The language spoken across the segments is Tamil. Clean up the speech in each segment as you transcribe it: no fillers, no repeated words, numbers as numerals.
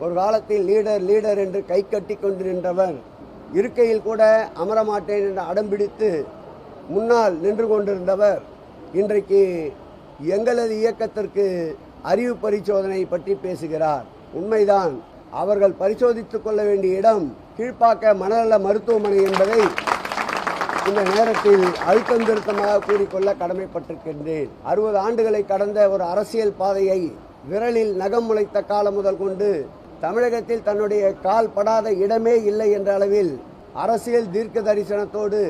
ஒரு காலத்தில் லீடர் லீடர் என்று கை கட்டி கொண்டு நின்றவர் இருக்கையில் கூட அமரமாட்டேன் என்று அடம்பிடித்து முன்னால் நின்று கொண்டிருந்தவர் இன்றைக்கு எங்களது இயக்கத்திற்கு அறிவு பரிசோதனை பற்றி பேசுகிறார். உண்மைதான், அவர்கள் பரிசோதித்துக் கொள்ள வேண்டிய இடம் கீழ்ப்பாக்க மனநல மருத்துவமனை என்பதை இந்த நேரத்தில் அழுத்தம் திருத்தமாக கூறிக்கொள்ள கடமைப்பட்டிருக்கின்றேன். 60 ஆண்டுகளை கடந்த ஒரு அரசியல் பாதையை விரலில் நகம் முளைத்த காலம் முதல் கொண்டு தமிழகத்தில் தன்னுடைய கால் படாத இடமே இல்லை என்ற அளவில் அரசியல் தீர்க்க தரிசனத்தோடு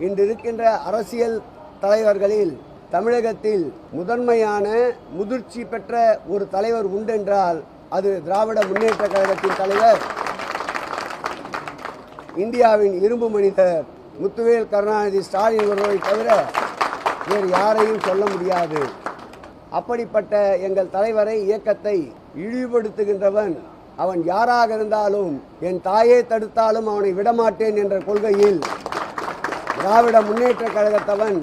இன்று இருக்கின்ற அரசியல் தலைவர்களில் தமிழகத்தில் முதன்மையான முதிர்ச்சி பெற்ற ஒரு தலைவர் உண்டென்றால் அது திராவிட முன்னேற்ற கழகத்தின் தலைவர், இந்தியாவின் இரும்பு மனிதர் முத்துவேல் கருணாநிதி ஸ்டாலின் ஒருவரை தவிர வேறு யாரையும் சொல்ல முடியாது. அப்படிப்பட்ட எங்கள் தலைவரை, இயக்கத்தை இழிவுபடுத்துகின்றவன் அவன் யாராக இருந்தாலும் என் தாயே தடுத்தாலும் அவனை விடமாட்டேன் என்ற கொள்கையில் திராவிட முன்னேற்ற கழகத்தவன்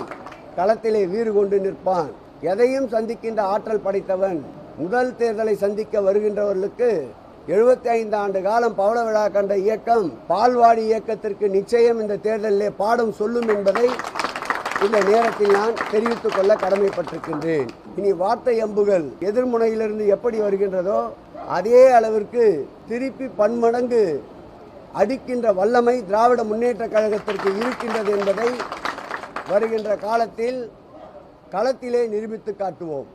களத்திலே வீறு கொண்டு நிற்பான். எதையும் சந்திக்கின்ற ஆற்றல் படைத்தவன். முதல் தேர்தலை சந்திக்க வருகின்றவர்களுக்கு 75 ஆண்டு காலம் பவள விழா கண்ட இயக்கம் பால்வாடி இயக்கத்திற்கு நிச்சயம் இந்த தேர்தலிலே பாடம் சொல்லும் என்பதை இந்த நேரத்தில் நான் தெரிவித்துக் கொள்ள கடமைப்பட்டிருக்கின்றேன். இனி வார்த்தை அம்புகள் எதிர்முனையிலிருந்து எப்படி வருகின்றதோ அதே அளவிற்கு திருப்பி பன்மடங்கு அடிக்கின்ற வல்லமை திராவிட முன்னேற்ற கழகத்திற்கு இருக்கின்றது என்பதை வருகின்ற காலத்தில் களத்திலே நிரூபித்து காட்டுவோம்.